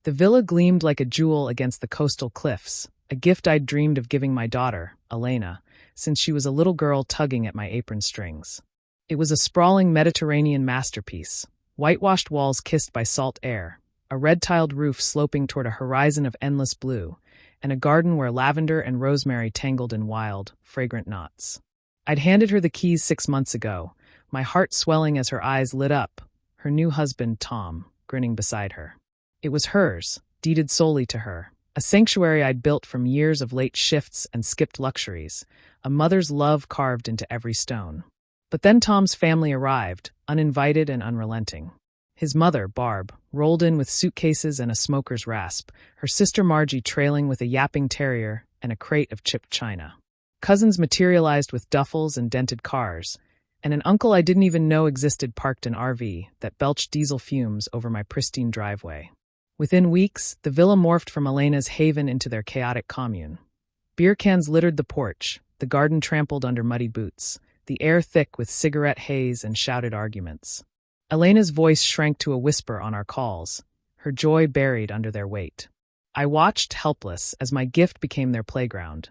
The villa gleamed like a jewel against the coastal cliffs, a gift I'd dreamed of giving my daughter, Elena, since she was a little girl tugging at my apron strings. It was a sprawling Mediterranean masterpiece, whitewashed walls kissed by salt air, a red-tiled roof sloping toward a horizon of endless blue, and a garden where lavender and rosemary tangled in wild, fragrant knots. I'd handed her the keys 6 months ago, my heart swelling as her eyes lit up, her new husband, Tom, grinning beside her. It was hers, deeded solely to her, a sanctuary I'd built from years of late shifts and skipped luxuries, a mother's love carved into every stone. But then Tom's family arrived, uninvited and unrelenting. His mother, Barb, rolled in with suitcases and a smoker's rasp, her sister Margie trailing with a yapping terrier and a crate of chipped china. Cousins materialized with duffels and dented cars, and an uncle I didn't even know existed parked an RV that belched diesel fumes over my pristine driveway. Within weeks, the villa morphed from Elena's haven into their chaotic commune. Beer cans littered the porch, the garden trampled under muddy boots, the air thick with cigarette haze and shouted arguments. Elena's voice shrank to a whisper on our calls, her joy buried under their weight. I watched, helpless, as my gift became their playground,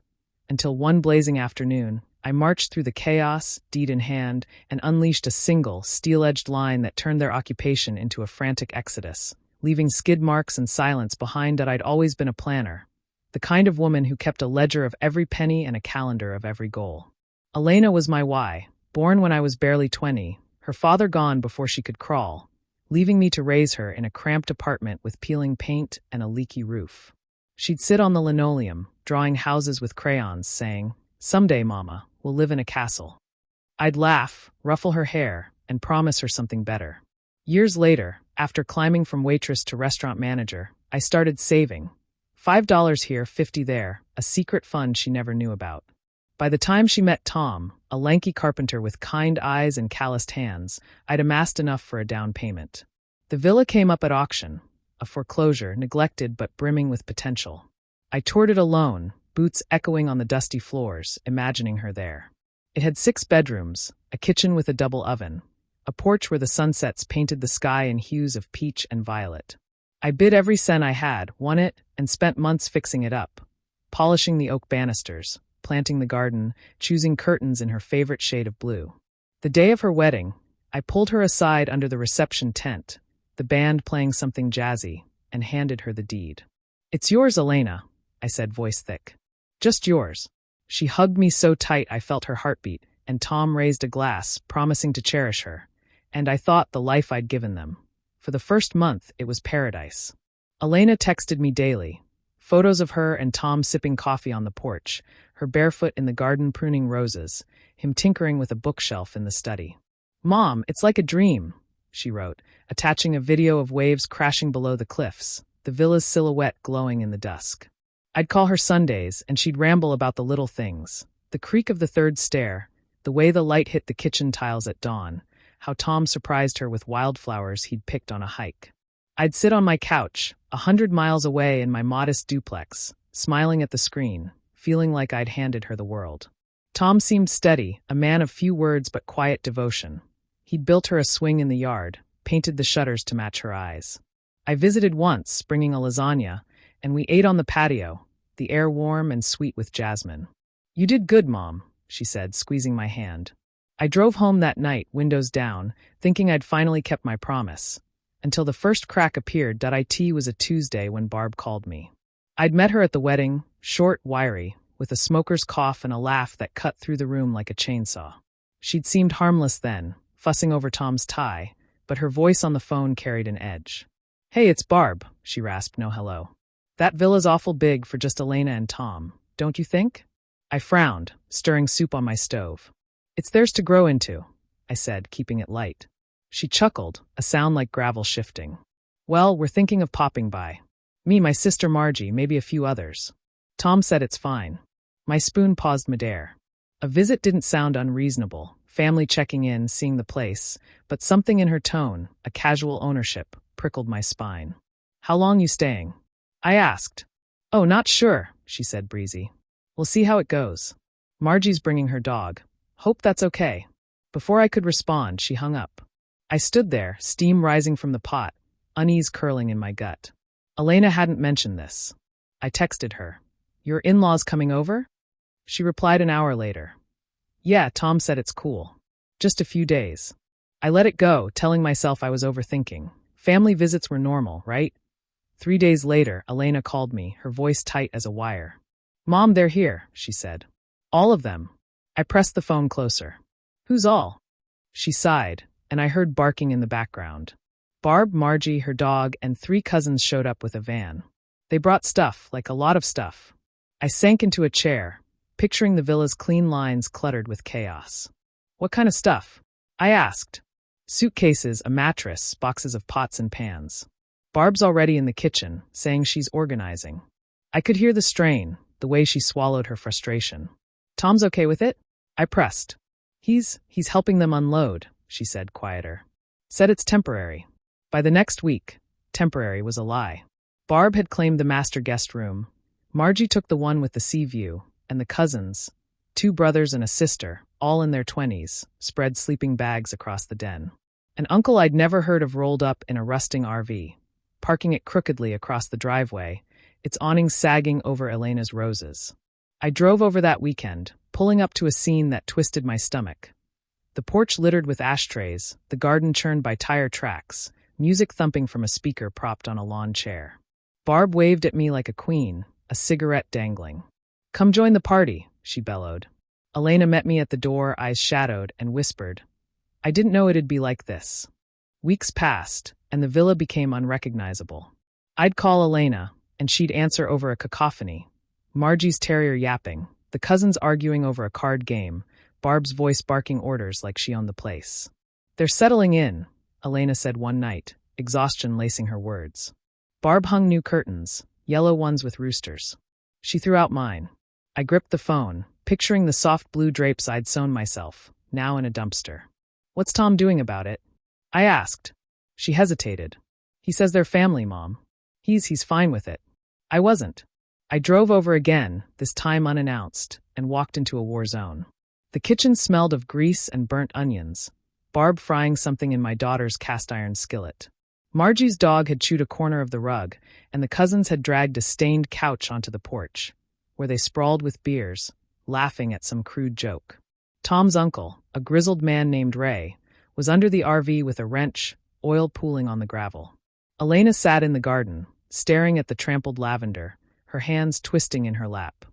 until one blazing afternoon, I marched through the chaos, deed in hand, and unleashed a single, steel-edged line that turned their occupation into a frantic exodus, leaving skid marks and silence behind. That I'd always been a planner, the kind of woman who kept a ledger of every penny and a calendar of every goal. Elena was my why, born when I was barely 20, her father gone before she could crawl, leaving me to raise her in a cramped apartment with peeling paint and a leaky roof. She'd sit on the linoleum, drawing houses with crayons, saying, "Someday, Mama, we'll live in a castle." I'd laugh, ruffle her hair, and promise her something better. Years later, after climbing from waitress to restaurant manager, I started saving. $5 here, $50 there, a secret fund she never knew about. By the time she met Tom, a lanky carpenter with kind eyes and calloused hands, I'd amassed enough for a down payment. The villa came up at auction, a foreclosure, neglected but brimming with potential. I toured it alone, boots echoing on the dusty floors, imagining her there. It had 6 bedrooms, a kitchen with a double oven, a porch where the sunsets painted the sky in hues of peach and violet. I bid every cent I had, won it, and spent months fixing it up, polishing the oak banisters, planting the garden, choosing curtains in her favorite shade of blue. The day of her wedding, I pulled her aside under the reception tent, the band playing something jazzy, and handed her the deed. "It's yours, Elena," I said, voice thick. "Just yours." She hugged me so tight I felt her heartbeat, and Tom raised a glass, promising to cherish her. And I thought the life I'd given them. For the first month, it was paradise. Elena texted me daily, photos of her and Tom sipping coffee on the porch, her barefoot in the garden pruning roses, him tinkering with a bookshelf in the study. "Mom, it's like a dream," she wrote, attaching a video of waves crashing below the cliffs, the villa's silhouette glowing in the dusk. I'd call her Sundays, and she'd ramble about the little things, the creak of the third stair, the way the light hit the kitchen tiles at dawn, how Tom surprised her with wildflowers he'd picked on a hike. I'd sit on my couch, 100 miles away in my modest duplex, smiling at the screen, feeling like I'd handed her the world. Tom seemed steady, a man of few words but quiet devotion. He'd built her a swing in the yard, painted the shutters to match her eyes. I visited once, bringing a lasagna, and we ate on the patio, the air warm and sweet with jasmine. "You did good, Mom," she said, squeezing my hand. I drove home that night, windows down, thinking I'd finally kept my promise, until the first crack appeared. It was a Tuesday when Barb called me. I'd met her at the wedding, short, wiry, with a smoker's cough and a laugh that cut through the room like a chainsaw. She'd seemed harmless then, fussing over Tom's tie, but her voice on the phone carried an edge. "Hey, it's Barb," she rasped, no hello. "That villa's awful big for just Elena and Tom, don't you think?" I frowned, stirring soup on my stove. "It's theirs to grow into," I said, keeping it light. She chuckled, a sound like gravel shifting. "Well, we're thinking of popping by. Me, my sister Margie, maybe a few others." Tom said it's fine. My spoon paused midair. A visit didn't sound unreasonable, family checking in, seeing the place, but something in her tone, a casual ownership, prickled my spine. "How long you staying?" I asked. "Oh, not sure," she said, breezy. "We'll see how it goes. Margie's bringing her dog. Hope that's okay." Before I could respond, she hung up. I stood there, steam rising from the pot, unease curling in my gut. Elena hadn't mentioned this. I texted her. Your in-laws coming over? She replied an hour later. Yeah, Tom said it's cool. Just a few days. I let it go, telling myself I was overthinking. Family visits were normal, right? 3 days later, Elena called me, her voice tight as a wire. Mom, they're here, she said. All of them. I pressed the phone closer. Who's all? She sighed, and I heard barking in the background. Barb, Margie, her dog, and 3 cousins showed up with a van. They brought stuff, like a lot of stuff. I sank into a chair, picturing the villa's clean lines cluttered with chaos. What kind of stuff? I asked. Suitcases, a mattress, boxes of pots and pans. Barb's already in the kitchen, saying she's organizing. I could hear the strain, the way she swallowed her frustration. Tom's okay with it? I pressed. He's helping them unload, she said, quieter. Said it's temporary. By the next week, temporary was a lie. Barb had claimed the master guest room. Margie took the one with the sea view, and the cousins, 2 brothers and a sister, all in their 20s, spread sleeping bags across the den. An uncle I'd never heard of rolled up in a rusting RV, parking it crookedly across the driveway, its awning sagging over Elena's roses. I drove over that weekend, pulling up to a scene that twisted my stomach. The porch littered with ashtrays, the garden churned by tire tracks, music thumping from a speaker propped on a lawn chair. Barb waved at me like a queen, a cigarette dangling. Come join the party, she bellowed. Elena met me at the door, eyes shadowed, and whispered, I didn't know it'd be like this. Weeks passed, and the villa became unrecognizable. I'd call Elena, and she'd answer over a cacophony. Margie's terrier yapping, the cousins arguing over a card game, Barb's voice barking orders like she owned the place. They're settling in, Elena said one night, exhaustion lacing her words. Barb hung new curtains, yellow ones with roosters. She threw out mine. I gripped the phone, picturing the soft blue drapes I'd sewn myself, now in a dumpster. What's Tom doing about it? I asked. She hesitated. He says they're family, Mom. He's fine with it. I wasn't. I drove over again, this time unannounced, and walked into a war zone. The kitchen smelled of grease and burnt onions, Barb frying something in my daughter's cast-iron skillet. Margie's dog had chewed a corner of the rug, and the cousins had dragged a stained couch onto the porch, where they sprawled with beers, laughing at some crude joke. Tom's uncle, a grizzled man named Ray, was under the RV with a wrench, oil pooling on the gravel. Elena sat in the garden, staring at the trampled lavender, her hands twisting in her lap.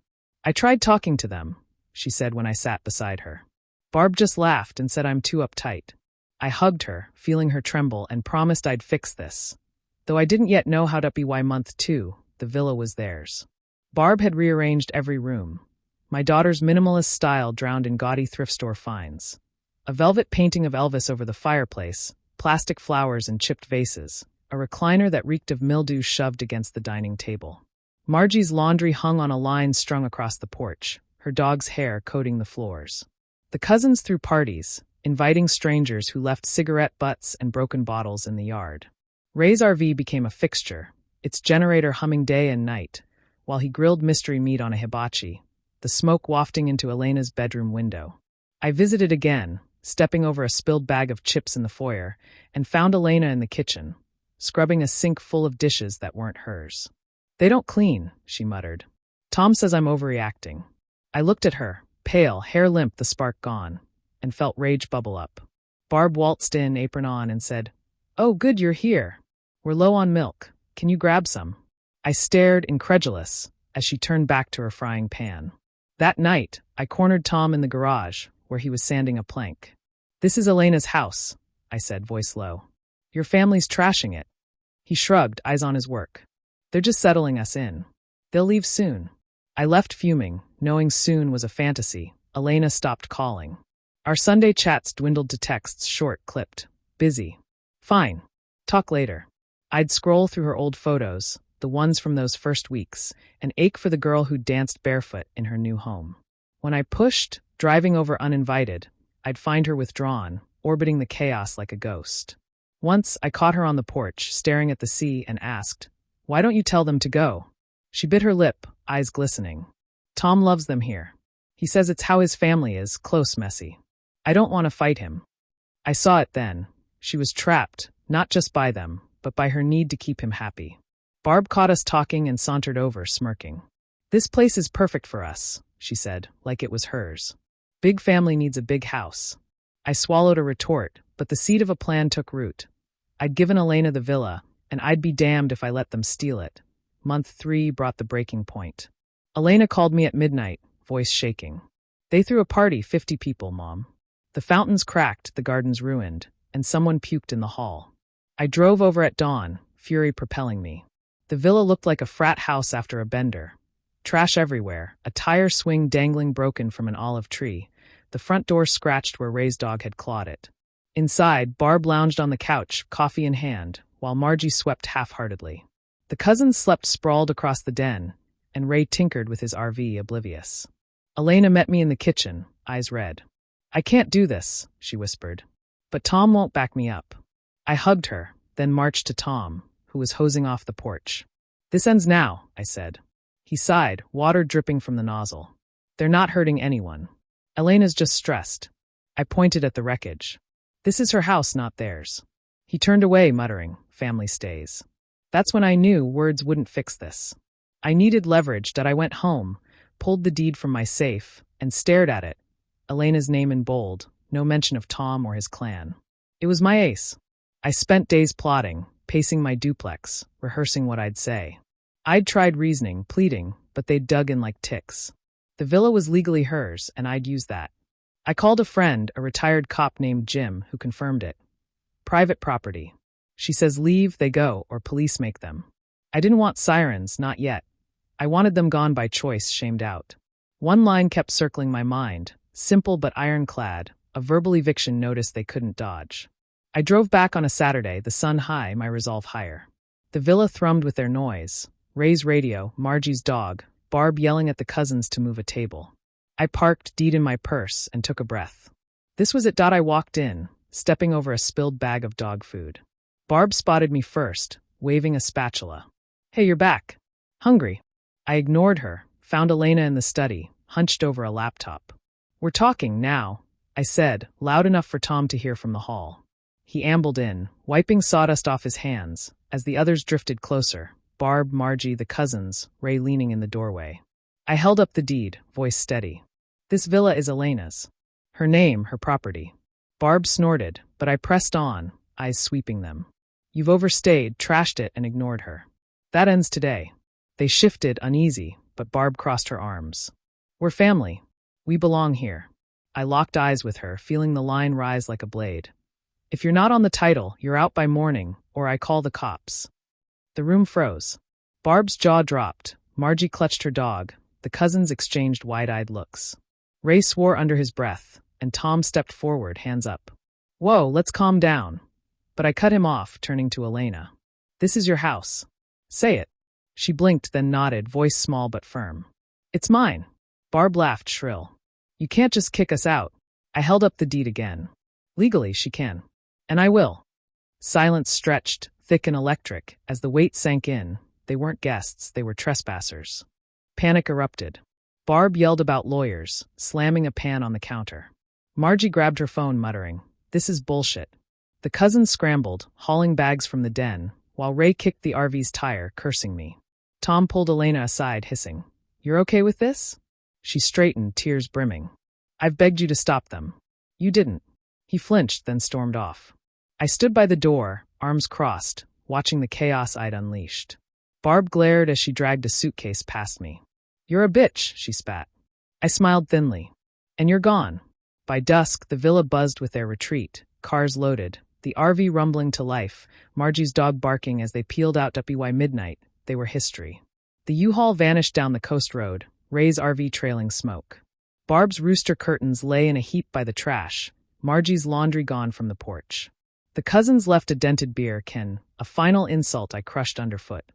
I tried talking to them, she said when I sat beside her. Barb just laughed and said I'm too uptight. I hugged her, feeling her tremble, and promised I'd fix this. Though I didn't yet know how to be why month 2, the villa was theirs. Barb had rearranged every room. My daughter's minimalist style drowned in gaudy thrift store finds. A velvet painting of Elvis over the fireplace, plastic flowers in chipped vases, a recliner that reeked of mildew shoved against the dining table. Margie's laundry hung on a line strung across the porch, her dog's hair coating the floors. The cousins threw parties, inviting strangers who left cigarette butts and broken bottles in the yard. Ray's RV became a fixture, its generator humming day and night, while he grilled mystery meat on a hibachi, the smoke wafting into Elena's bedroom window. I visited again, stepping over a spilled bag of chips in the foyer, and found Elena in the kitchen, scrubbing a sink full of dishes that weren't hers. They don't clean, she muttered. Tom says I'm overreacting. I looked at her, pale, hair limp, the spark gone, and felt rage bubble up. Barb waltzed in, apron on, and said, Oh, good you're here. We're low on milk. Can you grab some? I stared, incredulous, as she turned back to her frying pan. That night, I cornered Tom in the garage, where he was sanding a plank. This is Elena's house, I said, voice low. Your family's trashing it. He shrugged, eyes on his work. They're just settling us in. They'll leave soon. I left fuming, knowing soon was a fantasy. Elena stopped calling. Our Sunday chats dwindled to texts, short, clipped. Busy. Fine. Talk later. I'd scroll through her old photos, the ones from those first weeks, and ache for the girl who danced barefoot in her new home. When I pushed, driving over uninvited, I'd find her withdrawn, orbiting the chaos like a ghost. Once, I caught her on the porch, staring at the sea, and asked, Why don't you tell them to go? She bit her lip, eyes glistening. Tom loves them here. He says it's how his family is, close, messy. I don't want to fight him. I saw it then. She was trapped, not just by them, but by her need to keep him happy. Barb caught us talking and sauntered over, smirking. "This place is perfect for us," she said, like it was hers. "Big family needs a big house." I swallowed a retort, but the seed of a plan took root. I'd given Elena the villa, and I'd be damned if I let them steal it. Month 3 brought the breaking point. Elena called me at midnight, voice shaking. "They threw a party, 50 people, Mom. The fountains cracked, the gardens ruined, and someone puked in the hall." I drove over at dawn, fury propelling me. The villa looked like a frat house after a bender. Trash everywhere, a tire swing dangling broken from an olive tree, the front door scratched where Ray's dog had clawed it. Inside, Barb lounged on the couch, coffee in hand, while Margie swept half-heartedly. The cousins slept sprawled across the den, and Ray tinkered with his RV, oblivious. Elena met me in the kitchen, eyes red. "I can't do this," she whispered. "But Tom won't back me up." I hugged her, then marched to Tom, who was hosing off the porch. "This ends now," I said. He sighed, water dripping from the nozzle. "They're not hurting anyone. Elena's just stressed." I pointed at the wreckage. "This is her house, not theirs." He turned away, muttering, "Family stays." That's when I knew words wouldn't fix this. I needed leverage that I went home, pulled the deed from my safe, and stared at it. Elena's name in bold, no mention of Tom or his clan. It was my ace. I spent days plotting, pacing my duplex, rehearsing what I'd say. I'd tried reasoning, pleading, but they'd dug in like ticks. The villa was legally hers, and I'd use that. I called a friend, a retired cop named Jim, who confirmed it. "Private property. She says leave, they go, or police make them." I didn't want sirens, not yet. I wanted them gone by choice, shamed out. One line kept circling my mind, simple but ironclad, a verbal eviction notice they couldn't dodge. I drove back on a Saturday, the sun high, my resolve higher. The villa thrummed with their noise. Ray's radio, Margie's dog, Barb yelling at the cousins to move a table. I parked, deed in my purse, and took a breath. This was it. I walked in, stepping over a spilled bag of dog food. Barb spotted me first, waving a spatula. "Hey, you're back. Hungry?" I ignored her, found Elena in the study, hunched over a laptop. "We're talking now," I said, loud enough for Tom to hear from the hall. He ambled in, wiping sawdust off his hands, as the others drifted closer. Barb, Margie, the cousins, Ray leaning in the doorway. I held up the deed, voice steady. "This villa is Elena's. Her name, her property." Barb snorted, but I pressed on, eyes sweeping them. "You've overstayed, trashed it, and ignored her. That ends today." They shifted, uneasy, but Barb crossed her arms. "We're family. We belong here." I locked eyes with her, feeling the line rise like a blade. "If you're not on the title, you're out by morning, or I call the cops." The room froze. Barb's jaw dropped. Margie clutched her dog. The cousins exchanged wide-eyed looks. Ray swore under his breath, and Tom stepped forward, hands up. "Whoa, let's calm down." But I cut him off, turning to Elena. "This is your house. Say it." She blinked, then nodded, voice small but firm. "It's mine." Barb laughed shrill. "You can't just kick us out." I held up the deed again. "Legally, she can. And I will." Silence stretched, thick and electric, as the weight sank in. They weren't guests, they were trespassers. Panic erupted. Barb yelled about lawyers, slamming a pan on the counter. Margie grabbed her phone, muttering, "This is bullshit." The cousins scrambled, hauling bags from the den, while Ray kicked the RV's tire, cursing me. Tom pulled Elena aside, hissing, "You're okay with this?" She straightened, tears brimming. "I've begged you to stop them." "You didn't." He flinched, then stormed off. I stood by the door, arms crossed, watching the chaos I'd unleashed. Barb glared as she dragged a suitcase past me. "You're a bitch," she spat. I smiled thinly. "And you're gone." By dusk, the villa buzzed with their retreat, cars loaded, the RV rumbling to life, Margie's dog barking as they peeled out. By midnight, they were history. The U-Haul vanished down the coast road, Ray's RV trailing smoke. Barb's rooster curtains lay in a heap by the trash, Margie's laundry gone from the porch. The cousins left a dented beer can, a final insult I crushed underfoot.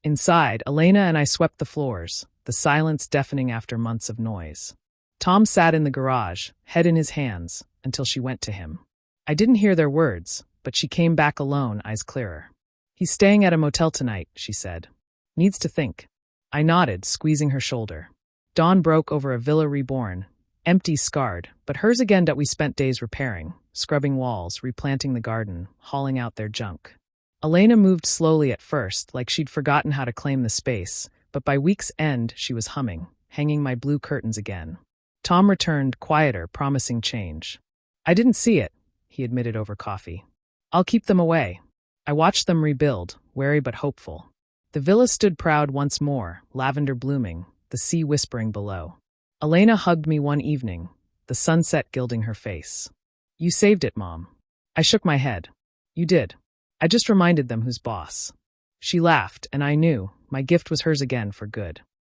Inside, Elena and I swept the floors, the silence deafening after months of noise. Tom sat in the garage, head in his hands, until she went to him. I didn't hear their words, but she came back alone, eyes clearer. "He's staying at a motel tonight," she said. "Needs to think." I nodded, squeezing her shoulder. Dawn broke over a villa reborn, empty, scarred, but hers again that we spent days repairing, scrubbing walls, replanting the garden, hauling out their junk. Elena moved slowly at first, like she'd forgotten how to claim the space, but by week's end she was humming, hanging my blue curtains again. Tom returned, quieter, promising change. I didn't see it, he admitted over coffee. I'll keep them away. I watched them rebuild, wary but hopeful. The villa stood proud once more, lavender blooming, the sea whispering below. Elena hugged me one evening, the sunset gilding her face. You saved it, Mom. I shook my head. You did. I just reminded them who's boss. She laughed, and I knew my gift was hers again for good.